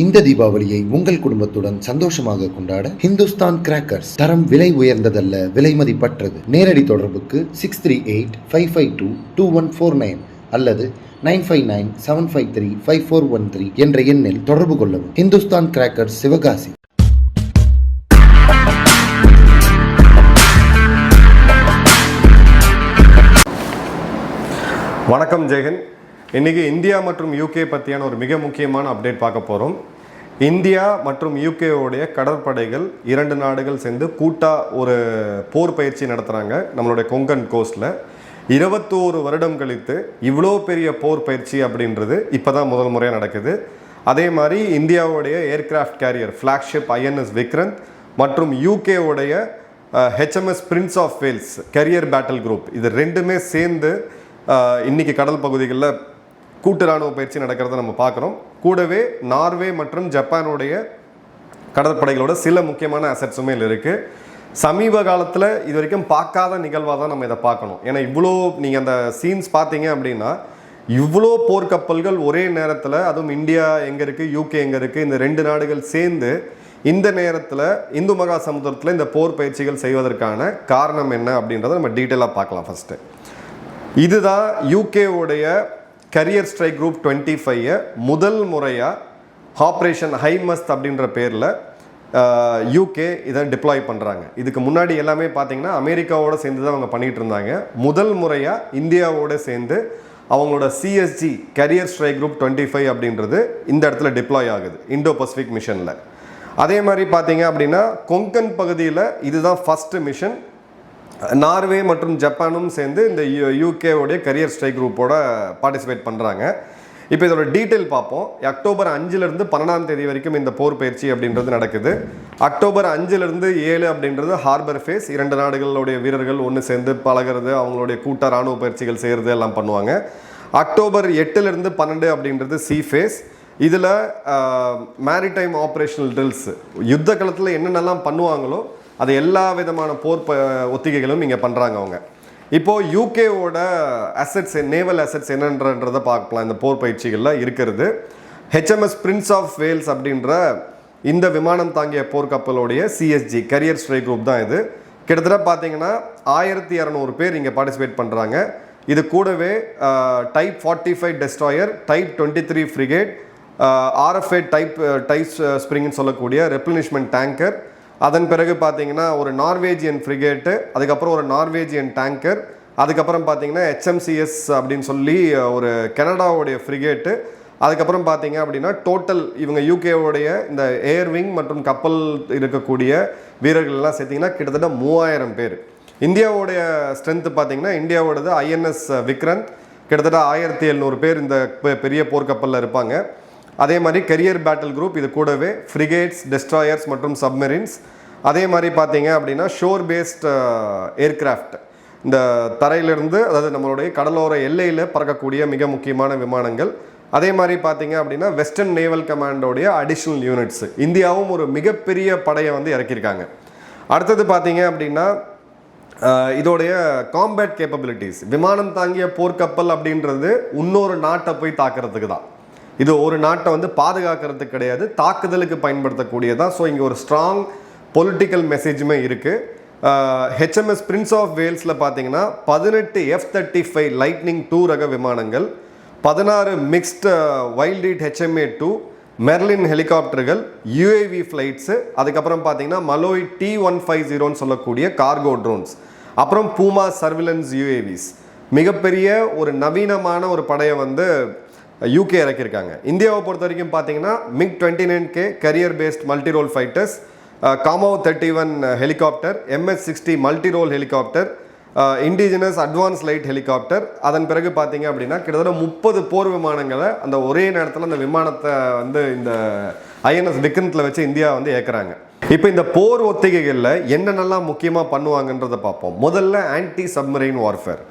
இந்த தீபாவளியை உங்கள் குடும்பத்துடன் சந்தோஷமாக கொண்டாட ஹிந்துஸ்தான் கிராக்கர்ஸ் தரம் விலை உயர்ந்ததல்ல, விலை மதிப்பற்றது. நேரடி தொடர்புக்கு 6385522149 அல்லது 9597535413 என்ற எண்ணில் தொடர்பு கொள்ளவும். ஹிந்துஸ்தான் கிராக்கர்ஸ், சிவகாசி. வணக்கம் ஜெயஹிந்த். இன்றைக்கி இந்தியா மற்றும் யூகே பற்றியான ஒரு மிக முக்கியமான அப்டேட் பார்க்க போகிறோம். இந்தியா மற்றும் யூகேவுடைய கடற்படைகள் இரண்டு நாடுகள் சேர்ந்து கூட்டாக ஒரு போர் பயிற்சி நடத்துகிறாங்க நம்மளுடைய கொங்கன் கோஸ்டில். 21 வருடம் கழித்து இவ்வளோ பெரிய போர் பயிற்சி அப்படின்றது இப்போ தான் முதல் முறையாக நடக்குது. அதே மாதிரி இந்தியாவுடைய aircraft carrier flagship INS Vikrant மற்றும் யூகேவுடைய HMS prince of Wales carrier battle group, இது ரெண்டுமே சேர்ந்து இன்றைக்கி கடல் பகுதிகளில் கூட்டு இராணுவ பயிற்சி நடக்கிறத நம்ம பார்க்குறோம். கூடவே நார்வே மற்றும் ஜப்பானுடைய கடற்படைகளோட சில முக்கியமான அசட்ஸுமே இருக்குது. சமீப காலத்தில் இது வரைக்கும் பார்க்காத நிகழ்வாக தான் நம்ம இதை பார்க்கணும். ஏன்னா இவ்வளோ நீங்கள் அந்த சீன்ஸ் பார்த்தீங்க அப்படின்னா இவ்வளோ போர்க்கப்பல்கள் ஒரே நேரத்தில், அதுவும் இந்தியா எங்கே இருக்குது, யூகே எங்கே இருக்குது, இந்த ரெண்டு நாடுகள் சேர்ந்து இந்த நேரத்தில் இந்து மகா சமுத்திரத்தில் இந்த போர் பயிற்சிகள் செய்வதற்கான காரணம் என்ன அப்படின்றத நம்ம டீட்டெயிலாக பார்க்கலாம். ஃபஸ்ட்டு இதுதான் யூகேவுடைய கரியர் ஸ்ட்ரைக் குரூப் 25 முதல் முறையாக ஆப்ரேஷன் ஹைமஸ்ட் அப்படின்ற பேரில் யூகே இதை டிப்ளாய் பண்ணுறாங்க. இதுக்கு முன்னாடி எல்லாமே பார்த்தீங்கன்னா அமெரிக்காவோடு சேர்ந்து தான் அவங்க பண்ணிகிட்டு இருந்தாங்க. முதல் முறையாக இந்தியாவோடு சேர்ந்து அவங்களோட CSG கரியர் ஸ்ட்ரைக் குரூப் 25 அப்படின்றது இந்த இடத்துல டிப்ளாய் ஆகுது இண்டோ பசிபிக் மிஷனில். அதே மாதிரி பார்த்தீங்க அப்படின்னா கொங்கன் பகுதியில் இதுதான் ஃபஸ்ட்டு மிஷன். நார்வே மற்றும் ஜப்பானும் சேர்ந்து இந்த யூகேவுடைய கரியர் ஸ்ட்ரைக் குரூப்போட பார்ட்டிசிபேட் பண்ணுறாங்க. இப்போ இதோட டீட்டெயில் பார்ப்போம். அக்டோபர் 5லேருந்து 12ஆம் தேதி வரைக்கும் இந்த போர் பயிற்சி அப்படின்றது நடக்குது. அக்டோபர் 5லேருந்து 7 அப்படின்றது ஹார்பர் ஃபேஸ். இரண்டு நாடுகளுடைய வீரர்கள் ஒன்று சேர்ந்து பழகிறது, அவங்களுடைய கூட்ட இராணுவ பயிற்சிகள் செய்கிறது எல்லாம் பண்ணுவாங்க. அக்டோபர் 8லேருந்து 12 அப்படின்றது சி ஃபேஸ். இதில் மேரிடைம் ஆப்ரேஷனல் ட்ரில்ஸ், யுத்த காலத்தில் என்னென்னலாம் பண்ணுவாங்களோ அது எல்லா விதமான போர் ஒத்திகைகளும் இங்கே பண்ணுறாங்க அவங்க. இப்போது யூகேவோட அசட்ஸ், நேவல் அசட்ஸ் என்னன்றதை பார்க்கலாம். இந்த போர் பயிற்சிகளில் இருக்கிறது HMS பிரின்ஸ் ஆஃப் வேல்ஸ் அப்படின்ற இந்த விமானம் தாங்கிய போர்க்கப்பலோடைய CSG கரியர் ஸ்ட்ரைக் குரூப் தான் இது. கிட்டத்தட்ட பார்த்தீங்கன்னா 1200 பேர் இங்கே பார்ட்டிசிபேட் பண்ணுறாங்க. இது கூடவே type 45 destroyer, type 23 frigate, RFA type ஸ்ப்ரிங்னு சொல்லக்கூடிய ரெப்ளனிஷ்மெண்ட் டேங்கர், அதன் பிறகு பார்த்தீங்கன்னா ஒரு நார்வேஜியன் ஃப்ரிகேட்டு, அதுக்கப்புறம் ஒரு நார்வேஜியன் டேங்கர், அதுக்கப்புறம் பார்த்தீங்கன்னா HMCS அப்படின்னு சொல்லி ஒரு கனடாவுடைய ஃப்ரிகேட்டு, அதுக்கப்புறம் பார்த்தீங்க அப்படின்னா டோட்டல் இவங்க யூகேவுடைய இந்த ஏர்விங் மற்றும் கப்பல் இருக்கக்கூடிய வீரர்கள்லாம் சேர்த்திங்கன்னா கிட்டத்தட்ட 3000 பேர். இந்தியாவுடைய ஸ்ட்ரென்த்து பார்த்தீங்கன்னா இந்தியாவோடது INS விக்ரந்த் கிட்டத்தட்ட 1700 பேர் இந்த பெரிய போர்க்கப்பலில் இருப்பாங்க. அதே மாதிரி கரியர் பேட்டில் குரூப், இது கூடவே ஃப்ரிகேட்ஸ், டெஸ்ட்ராயர்ஸ் மற்றும் சப்மெரின்ஸ். அதே மாதிரி பார்த்தீங்க அப்படின்னா ஷோர் பேஸ்ட் ஏர்கிராஃப்ட், இந்த தரையிலிருந்து, அதாவது நம்மளுடைய கடலோர எல்லையில் பறக்கக்கூடிய மிக முக்கியமான விமானங்கள். அதே மாதிரி பார்த்தீங்க அப்படின்னா வெஸ்டர்ன் நேவல் கமாண்டோடைய அடிஷ்னல் யூனிட்ஸ், இந்தியாவும் ஒரு மிகப்பெரிய படையை வந்து இறக்கியிருக்காங்க. அடுத்தது பார்த்தீங்க அப்படின்னா இதோடைய காம்பேட் கேப்பபிலிட்டிஸ், விமானம் தாங்கிய போர்க்கப்பல் அப்படின்றது இன்னொரு நாட்டை போய் தாக்குறதுக்கு தான். இது ஒரு நாட்டை வந்து பாதுகாக்கிறதுக்கு கிடையாது, தாக்குதலுக்கு பயன்படுத்தக்கூடியதான். ஸோ இங்கே ஒரு ஸ்ட்ராங் பொலிட்டிக்கல் மெசேஜுமே இருக்குது. HMS பிரின்ஸ் ஆஃப் வேல்ஸில் பார்த்தீங்கன்னா 18 F-35 லைட்னிங் 2 ரக விமானங்கள், 16 மிக்ஸ்டு வைல்ட் HMA-2 மெர்லின் ஹெலிகாப்டர்கள், UAV ஃப்ளைட்ஸு, அதுக்கப்புறம் பார்த்தீங்கன்னா மலோய் T-150ன்னு சொல்லக்கூடிய கார்கோ ட்ரோன்ஸ், அப்புறம் பூமா சர்விலன்ஸ் UAVs. மிகப்பெரிய ஒரு நவீனமான ஒரு படையை வந்து யூகே இறக்கியிருக்காங்க. இந்தியாவை பொறுத்த வரைக்கும் பார்த்தீங்கன்னா MiG-29K carrier based multi role fighters, Kamov 31 helicopter, MS-60 multi role helicopter, indigenous advance light helicopter. அதன் பிறகு பார்த்தீங்க அப்படின்னா கிட்டத்தட்ட 30 போர் விமானங்களை அந்த ஒரே நேரத்தில் அந்த விமானத்தை வந்து இந்த INS விக்ரந்தில் வச்சு இந்தியா வந்து ஏற்கிறாங்க. இப்போ இந்த போர் ஒத்திகைகளில் என்னென்னலாம் முக்கியமாக பண்ணுவாங்கன்றதை பார்ப்போம். முதல்ல anti submarine warfare.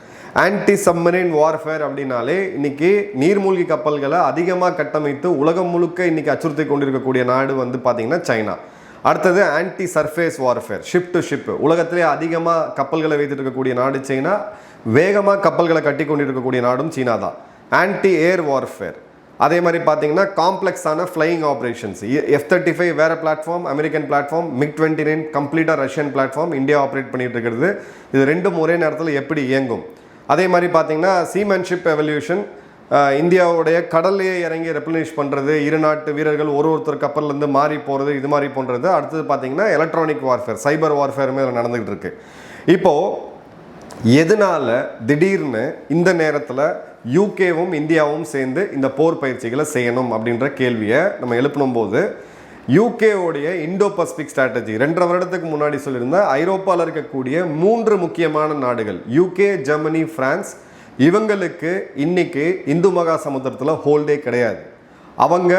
Anti submarine warfare அப்படின்னாலே இன்னைக்கு நீர்மூழ்கி கப்பல்களை அதிகமாக கட்டமைத்து உலகம் முழுக்க இன்னைக்கு அச்சுறுத்தி கொண்டிருக்கக்கூடிய நாடு வந்து பார்த்தீங்கன்னா சைனா. அடுத்தது anti surface warfare, ship to ship, உலகத்திலே அதிகமாக கப்பல்களை வைத்துட்டு இருக்கக்கூடிய நாடு சைனா, வேகமாக கப்பல்களை கட்டி கொண்டிருக்கக்கூடிய நாடும் சீனா தான். ஆன்டி ஏர் வார்ஃபேர், அதே மாதிரி பார்த்தீங்கன்னா காம்ப்ளெக்ஸான ஃப்ளையிங் ஆப்ரேஷன்ஸ், F-35 வேறு பிளாட்ஃபார்ம், அமெரிக்கன் பிளாட்ஃபார்ம், MiG-29 கம்ப்ளீட்டாக ரஷ்யன் பிளாட்ஃபார்ம் இந்தியா ஆப்ரேட் பண்ணிட்டு இருக்கிறது. இது ரெண்டும் ஒரே நேரத்தில் எப்படி இயங்கும். அதே மாதிரி பார்த்தீங்கன்னா சீமேன்ஷிப் எவல்யூஷன், இந்தியாவுடைய கடல்லையே இறங்கி ரெப்ளனிஷ் பண்ணுறது, இரு நாட்டு வீரர்கள் ஒருத்தர் கப்பல்லேருந்து மாறி போகிறது, இது மாதிரி போன்றது. அடுத்தது பார்த்தீங்கன்னா எலக்ட்ரானிக் வார்ஃபேர், சைபர் வார்ஃபேருமே அதில் நடந்துகிட்டு இருக்கு. இப்போது எதனால திடீர்னு இந்த நேரத்தில் யூகேவும் இந்தியாவும் சேர்ந்து இந்த போர் பயிற்சிகளை செய்யணும் அப்படின்ற கேள்வியை நம்ம எழுப்பணும் போது, யூகேவுடைய இண்டோ பசிபிக் ஸ்ட்ராட்டஜி 2.5 வருடத்துக்கு முன்னாடி சொல்லியிருந்த ஐரோப்பாவில் இருக்கக்கூடிய 3 முக்கியமான நாடுகள் யூகே, ஜெர்மனி, பிரான்ஸ், இவங்களுக்கு இன்னைக்கு இந்து மகா சமுத்திரத்தில் ஹோல்டே கிடையாது. அவங்க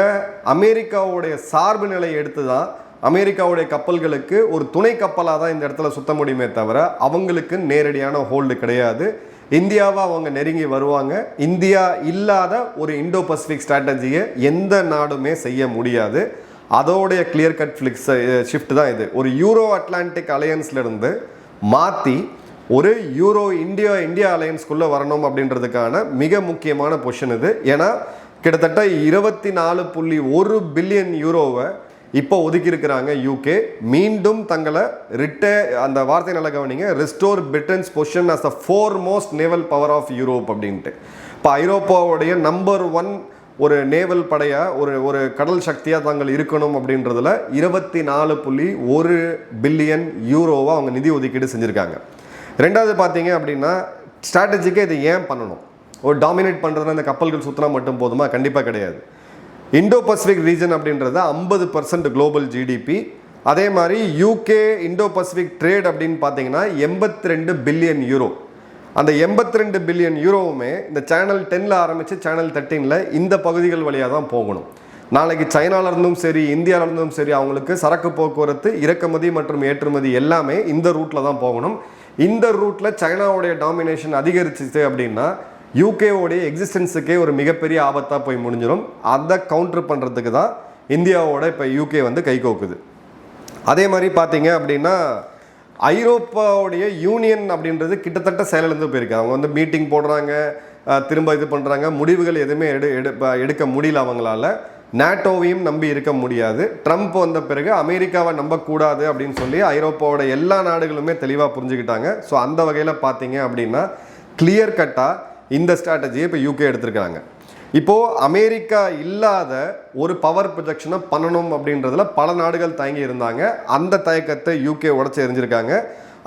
அமெரிக்காவுடைய சார்பு நிலை எடுத்து தான் அமெரிக்காவுடைய கப்பல்களுக்கு ஒரு துணை கப்பலாக தான் இந்த இடத்துல சுத்த முடியுமே தவிர அவங்களுக்கு நேரடியான ஹோல்டு கிடையாது. இந்தியாவை அவங்க நெருங்கி வருவாங்க. இந்தியா இல்லாத ஒரு இண்டோ பசிபிக் ஸ்ட்ராட்டஜியை எந்த நாடுமே செய்ய முடியாது. அதோடைய கிளியர் கட் ஷிஃப்ட் தான் இது. ஒரு யூரோ அட்லாண்டிக் அலையன்ஸ்லேருந்து மாற்றி ஒரு யூரோ இந்தியா அலையன்ஸ்குள்ளே வரணும் அப்படின்றதுக்கான மிக முக்கியமான பொசிஷன் இது. ஏன்னா கிட்டத்தட்ட 24.1 பில்லியன் யூரோவை இப்போ ஒதுக்கி இருக்கிறாங்க யூகே. மீண்டும் தங்களை அந்த வார்த்தை நல்லா கவனிங்க, restore Britain's position as the 4th naval power of Europe அப்படின்ட்டு. இப்போ ஐரோப்பாவுடைய நம்பர் 1 ஒரு நேவல் படையாக ஒரு கடல் சக்தியாக தாங்கள் இருக்கணும் அப்படின்றதுல 24.1 பில்லியன் யூரோவை அவங்க நிதி ஒதுக்கீடு செஞ்சுருக்காங்க. ரெண்டாவது பார்த்தீங்க அப்படின்னா ஸ்ட்ராட்டஜிக்கே இதை ஏன் பண்ணணும்? ஒரு டாமினேட் பண்ணுறதுனா இந்த கப்பல்கள் சுற்றினா மட்டும் போதுமா? கண்டிப்பாக கிடையாது. இண்டோ பசிபிக் ரீஜன் அப்படின்றது 50% குளோபல் ஜிடிபி. அதே மாதிரி யூகே இண்டோ பசிபிக் ட்ரேட் அப்படின்னு பார்த்தீங்கன்னா 82 பில்லியன் யூரோ. அந்த 82 பில்லியன் யூரோவுமே இந்த சேனல் 10ல் ஆரம்பித்து சேனல் 13ல் இந்த பகுதிகள் வழியாக தான் போகணும். நாளைக்கு சைனாவிலிருந்தும் சரி இந்தியாவிலிருந்தும் சரி அவங்களுக்கு சரக்கு போக்குவரத்து, இறக்குமதி மற்றும் ஏற்றுமதி எல்லாமே இந்த ரூட்டில் தான் போகணும். இந்த ரூட்டில் சைனாவுடைய டாமினேஷன் அதிகரிச்சிச்சு அப்படின்னா யூகேவோடைய எக்ஸிஸ்டன்ஸுக்கே ஒரு மிகப்பெரிய ஆபத்தாக போய் முடிஞ்சிடும். அதை கவுண்டர் பண்ணுறதுக்கு தான் இந்தியாவோட இப்போ யூகே வந்து கை கோக்குது. அதே மாதிரி பார்த்தீங்க அப்படின்னா ஐரோப்பாவுடைய யூனியன் அப்படின்றது கிட்டத்தட்ட செயலிழந்து போயிருக்கு. அவங்க வந்து மீட்டிங் போடுறாங்க, திரும்ப இது பண்ணுறாங்க, முடிவுகள் எதுவுமே எடுக்க முடியல அவங்களால. நேட்டோவையும் நம்பி இருக்க முடியாது. ட்ரம்ப் வந்த பிறகு அமெரிக்காவை நம்பக்கூடாது அப்படின்னு சொல்லி ஐரோப்பாவோட எல்லா நாடுகளுமே தெளிவாக புரிஞ்சுக்கிட்டாங்க. ஸோ அந்த வகையில் பார்த்தீங்க அப்படின்னா கிளியர் கட்டாக இந்த ஸ்ட்ராட்டஜியை இப்போ யூகே எடுத்திருக்காங்க. இப்போது அமெரிக்கா இல்லாத ஒரு பவர் ப்ரொஜெக்ஷனை பண்ணணும் அப்படின்றதுல பல நாடுகள் தயங்கி இருந்தாங்க. அந்த தயக்கத்தை யூகே உடச்சி எறிஞ்சிருக்காங்க.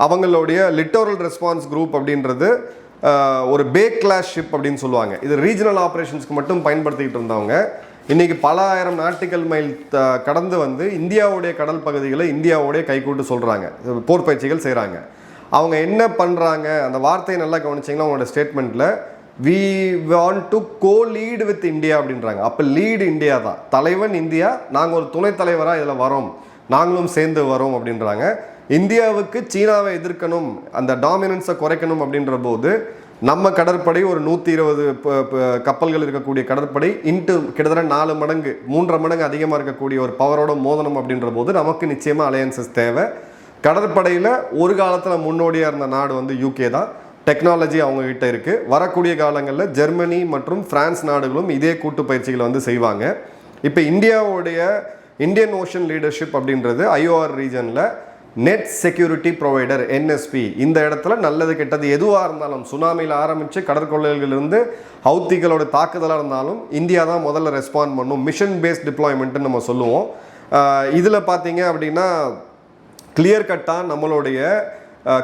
அவங்களுடைய லிட்டோரல் ரெஸ்பான்ஸ் குரூப் அப்படின்றது ஒரு பேக்லாஷ் ஷிப் அப்படின்னு சொல்லுவாங்க. இது ரீஜனல் ஆப்ரேஷன்ஸ்க்கு மட்டும் பயன்படுத்திக்கிட்டு இருந்தவங்க இன்றைக்கி பல ஆயிரம் நாட்டிக்கல் மைல் கடந்து வந்து இந்தியாவுடைய கடல் பகுதிகளை இந்தியாவுடைய கைக்கூட்டு சொல்கிறாங்க, போர் பயிற்சிகள் செய்கிறாங்க. அவங்க என்ன பண்ணுறாங்க, அந்த வார்த்தையை நல்லா கவனிச்சிங்கன்னா அவங்களோட ஸ்டேட்மெண்ட்டில் we want to go lead with India அப்படின்றாங்க. அப்போ லீடு இந்தியா தான், தலைவன் இந்தியா, நாங்கள் ஒரு துணைத் தலைவராக இதில் வரோம், நாங்களும் சேர்ந்து வரோம் அப்படின்றாங்க. இந்தியாவுக்கு சீனாவை எதிர்க்கணும், அந்த டாமினன்ஸை குறைக்கணும் அப்படின்ற போது நம்ம கடற்படை ஒரு 120 கப்பல்கள் இருக்கக்கூடிய கடற்படை கிட்டத்தட்ட 4 மடங்கு 3.5 மடங்கு அதிகமாக இருக்கக்கூடிய ஒரு பவரோட மோதனம் அப்படின்ற போது நமக்கு நிச்சயமாக அலையன்சஸ் தேவை. கடற்படையில் ஒரு காலத்தில் முன்னோடியாக இருந்த நாடு வந்து யூகே தான். டெக்னாலஜி அவங்ககிட்ட இருக்குது. வரக்கூடிய காலங்களில் ஜெர்மனி மற்றும் பிரான்ஸ் நாடுகளும் இதே கூட்டு பயிற்சிகளை வந்து செய்வாங்க. இப்போ இந்தியாவுடைய இந்தியன் ஓஷன் லீடர்ஷிப் அப்படின்றது ஐஓஆர் ரீஜனில் நெட் செக்யூரிட்டி ப்ரொவைடர் NSP. இந்த இடத்துல நல்லது கெட்டது எதுவாக இருந்தாலும், சுனாமியில் ஆரம்பித்து கடற்கொள்ளைகளிலிருந்து ஹவுத்திகளோட தாக்குதலாக இருந்தாலும் இந்தியா தான் முதல்ல ரெஸ்பாண்ட் பண்ணும். மிஷன் பேஸ்ட் டிப்ளாய்மெண்ட்டுன்னு நம்ம சொல்லுவோம். இதில் பார்த்தீங்க அப்படின்னா கிளியர் கட்டாக நம்மளுடைய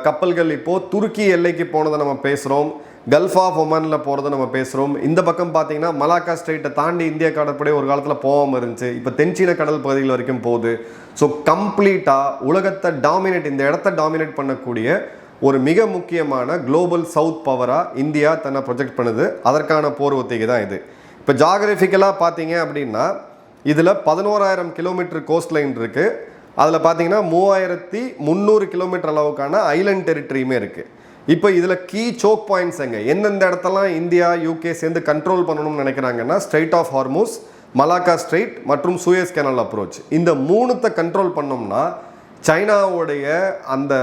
கப்பல்கள் இப்போது துருக்கி எல்லைக்கு போனதை நம்ம பேசுகிறோம், கல்ஃப் ஆஃப் ஒமானில் போகிறத நம்ம பேசுகிறோம். இந்த பக்கம் பார்த்தீங்கன்னா மலாக்கா ஸ்ட்ரெயிட்டை தாண்டி இந்திய கடற்படை ஒரு காலத்தில் போகாமல் இருந்துச்சு, இப்போ தென்சீன கடல் பகுதிகள் வரைக்கும் போகுது. ஸோ கம்ப்ளீட்டாக உலகத்தை இந்த இடத்த டாமினேட் பண்ணக்கூடிய ஒரு மிக முக்கியமான குளோபல் சவுத் பவராக இந்தியா தன்னை ப்ரொஜெக்ட் பண்ணுது. அதற்கான போர் ஒத்திகை தான் இது. இப்போ ஜாகிரபிக்கலாக பார்த்தீங்க அப்படின்னா இதில் 11,000 கிலோமீட்டர் கோஸ்ட் லைன் இருக்குது. அதில் பார்த்தீங்கன்னா 3,300 கிலோமீட்டர் அளவுக்கான ஐலண்ட் டெரிட்டரியுமே இருக்குது. இப்போ இதில் கீ சோக் பாயிண்ட்ஸ் எந்தெந்த இடத்தெல்லாம் இந்தியா யூகே சேர்ந்து கண்ட்ரோல் பண்ணணும்னு நினைக்கிறாங்கன்னா strait of Hormuz, Malacca strait மற்றும் சூயஸ் கேனல் அப்ரோச். இந்த 3த்தை கண்ட்ரோல் பண்ணோம்னா சைனாவுடைய அந்த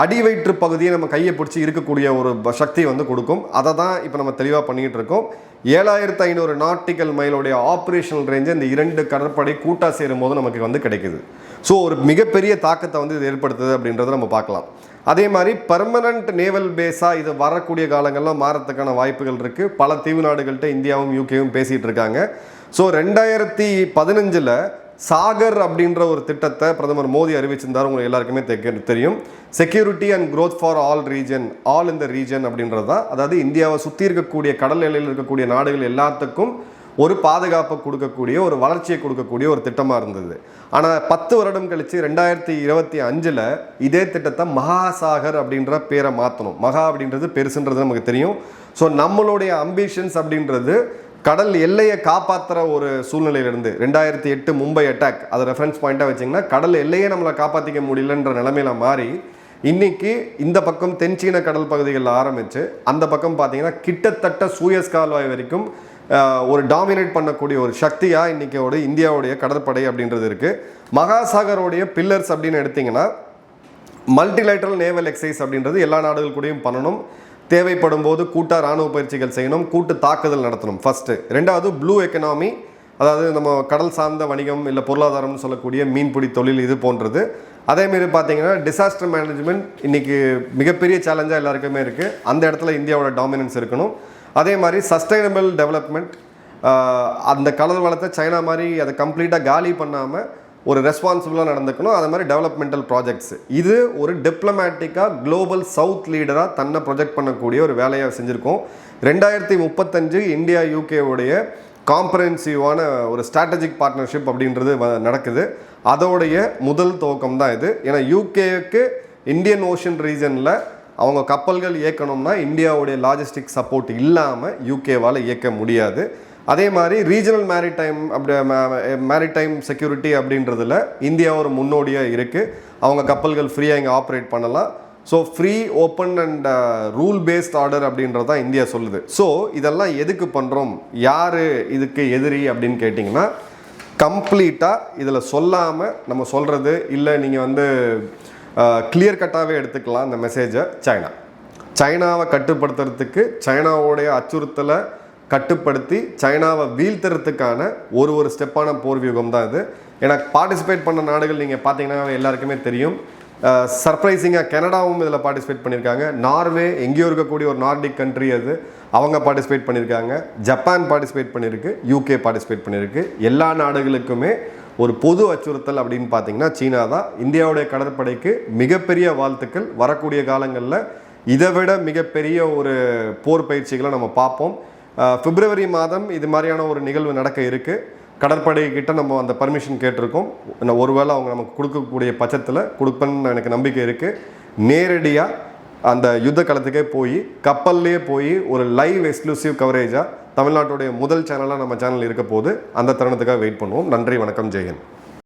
அடிவயிற்று பகுதியை நம்ம கையை பிடிச்சி இருக்கக்கூடிய ஒரு சக்தி வந்து கொடுக்கும். அதை தான் இப்போ நம்ம தெளிவாக பண்ணிக்கிட்டு இருக்கோம். 7500 நாட்டிக்கல் மைலோடைய ஆப்ரேஷனல் ரேஞ்சு இந்த 2 கடற்படை கூட்டாக சேரும் போது நமக்கு வந்து கிடைக்குது. ஸோ ஒரு மிகப்பெரிய தாக்கத்தை வந்து இது ஏற்படுத்துது அப்படின்றத நம்ம பார்க்கலாம். அதே மாதிரி பெர்மனண்ட் நேவல் பேஸாக இது வரக்கூடிய காலங்களில் மாறத்துக்கான வாய்ப்புகள் இருக்குது. பல தீவு நாடுகள்கிட்ட இந்தியாவும் யூகேவும் பேசிகிட்டு இருக்காங்க. ஸோ 2015 சாகர் அப்படின்ற ஒரு திட்டத்தை பிரதமர் மோடி அறிவிச்சிருந்தார். உங்களுக்கு எல்லாருக்குமே தெரியும். Security and growth for all region, all இந்த ரீஜன் அப்படின்றது தான். அதாவது இந்தியாவை சுற்றி இருக்கக்கூடிய கடல் எல்லையில் இருக்கக்கூடிய நாடுகள் எல்லாத்துக்கும் ஒரு பாதுகாப்பை கொடுக்கக்கூடிய, ஒரு வளர்ச்சியை கொடுக்கக்கூடிய ஒரு திட்டமாக இருந்தது. ஆனால் 10 வருடம் கழித்து 2025 இதே திட்டத்தை மகாசாகர் அப்படின்ற பேரை மாற்றணும். மகா அப்படின்றது பெருசுன்றது நமக்கு தெரியும். ஸோ நம்மளுடைய அம்பிஷன்ஸ் அப்படின்றது கடல் எல்லையை காப்பாற்றுற ஒரு சூழ்நிலையிலிருந்து 2008 மும்பை அட்டாக் அதை ரெஃபரன்ஸ் பாயிண்டாக வச்சிங்கன்னா கடல் எல்லையே நம்மளை காப்பாற்றிக்க முடியலன்ற நிலைமையில மாறி இன்னைக்கு இந்த பக்கம் தென்சீன கடல் பகுதிகளில் ஆரம்பித்து அந்த பக்கம் பார்த்தீங்கன்னா கிட்டத்தட்ட சூயஸ் கால்வாய் வரைக்கும் ஒரு டாமினேட் பண்ணக்கூடிய ஒரு சக்தியாக இன்றைக்கோட இந்தியாவுடைய கடற்படை அப்படின்றது இருக்குது. மகாசாகரோடைய பில்லர்ஸ் அப்படின்னு எடுத்திங்கன்னா மல்டிலேட்ரல் நேவல் எக்ஸசைஸ் அப்படின்றது எல்லா நாடுகள் கூடயும் பண்ணணும். தேவைப்படும் போது கூட்ட இராணுவ பயிற்சிகள் செய்யணும், கூட்டு தாக்குதல் நடத்தணும் ஃபஸ்ட்டு. ரெண்டாவது ப்ளூ எக்கனாமி, அதாவது நம்ம கடல் சார்ந்த வணிகம் இல்லை பொருளாதாரம்னு சொல்லக்கூடிய மீன்பிடி தொழில் இது போன்றது. அதேமாரி பார்த்தீங்கன்னா டிசாஸ்டர் மேனேஜ்மெண்ட் இன்றைக்கி மிகப்பெரிய சேலஞ்சாக எல்லாருக்குமே இருக்குது. அந்த இடத்துல இந்தியாவோட டாமினன்ஸ் இருக்கணும். அதே மாதிரி சஸ்டைனபிள் டெவலப்மெண்ட், அந்த கடல் வளத்தை சைனா மாதிரி அதை கம்ப்ளீட்டாக காலி பண்ணாமல் ஒரு ரெஸ்பான்சிபிளாக நடந்துக்கணும். அது மாதிரி டெவலப்மெண்டல் ப்ராஜெக்ட்ஸ், இது ஒரு டிப்ளமேட்டிக்காக குளோபல் சவுத் லீடராக தன்னை ப்ரொஜெக்ட் பண்ணக்கூடிய ஒரு வேலையை செஞ்சுருக்கோம். 2035 இந்தியா யூகேவுடைய காம்ப்ரஹென்சிவான ஒரு ஸ்ட்ராட்டஜிக் பார்ட்னர்ஷிப் அப்படின்றது நடக்குது. அதோடைய முதல் துவக்கம் தான் இது. ஏன்னா யூகேக்கு இந்தியன் ஓஷன் ரீஜனில் அவங்க கப்பல்கள் இயக்கணும்னா இந்தியாவுடைய லாஜிஸ்டிக் சப்போர்ட் இல்லாமல் யூகேவால் இயக்க முடியாது. அதே மாதிரி ரீஜனல் மேரிடைம் செக்யூரிட்டி அப்படின்றதுல இந்தியா ஒரு முன்னோடியாக இருக்குது. அவங்க கப்பல்கள் ஃப்ரீயாக இங்கே ஆப்ரேட் பண்ணலாம். So free open and rule based order அப்படின்றது தான் இந்தியா சொல்லுது. ஸோ இதெல்லாம் எதுக்கு பண்ணுறோம், யார் இதுக்கு எதிரி அப்படின்னு கேட்டிங்கன்னா கம்ப்ளீட்டாக இதில் சொல்லாமல் நம்ம சொல்கிறது இல்லை. நீங்கள் வந்து கிளியர் கட்டாகவே எடுத்துக்கலாம் இந்த மெசேஜை. சைனாவை கட்டுப்படுத்துறதுக்கு, சைனாவோடைய அச்சுறுத்தலை கட்டுப்படுத்தி சைனாவை வீழ்த்துறதுக்கான ஒரு ஸ்டெப்பான போர் வியூகம் தான் இது. எனக்கு பார்ட்டிசிபேட் பண்ண நாடுகள் நீங்கள் பார்த்தீங்கன்னா எல்லாருக்குமே தெரியும். சர்ப்ரைசிங்காக கனடாவும் இதில் பார்ட்டிசிபேட் பண்ணியிருக்காங்க. நார்வே எங்கேயோ இருக்கக்கூடிய ஒரு நார்டிக் கண்ட்ரி, அது அவங்க பார்ட்டிசிபேட் பண்ணியிருக்காங்க. ஜப்பான் பார்ட்டிசிபேட் பண்ணியிருக்கு, யூகே பார்ட்டிசிபேட் பண்ணியிருக்கு. எல்லா நாடுகளுக்குமே ஒரு பொது அச்சுறுத்தல் அப்படின்னு பார்த்தீங்கன்னா சீனா தான். இந்தியாவுடைய கடற்படைக்கு மிகப்பெரிய வாழ்த்துக்கள். வரக்கூடிய காலங்களில் இதை விட மிகப்பெரிய ஒரு போர் பயிற்சிகளை நம்ம பார்ப்போம். பிப்ரவரி மாதம் இது மாதிரியான ஒரு நிகழ்வு நடக்க இருக்குது. கடற்படை கிட்ட நம்ம அந்த பர்மிஷன் கேட்டிருக்கோம். ஒருவேளை அவங்க நமக்கு கொடுக்கக்கூடிய பட்சத்தில் கொடுப்பேன்னு எனக்கு நம்பிக்கை இருக்குது. நேரடியாக அந்த யுத்த களத்துக்கே போய் கப்பல்லையே போய் ஒரு லைவ் எக்ஸ்க்ளூசிவ் கவரேஜாக தமிழ்நாட்டுடைய முதல் சேனலாக நம்ம சேனல் இருக்க போது அந்த தருணத்துக்காக வெயிட் பண்ணுவோம். நன்றி, வணக்கம், ஜெயஹிந்த்.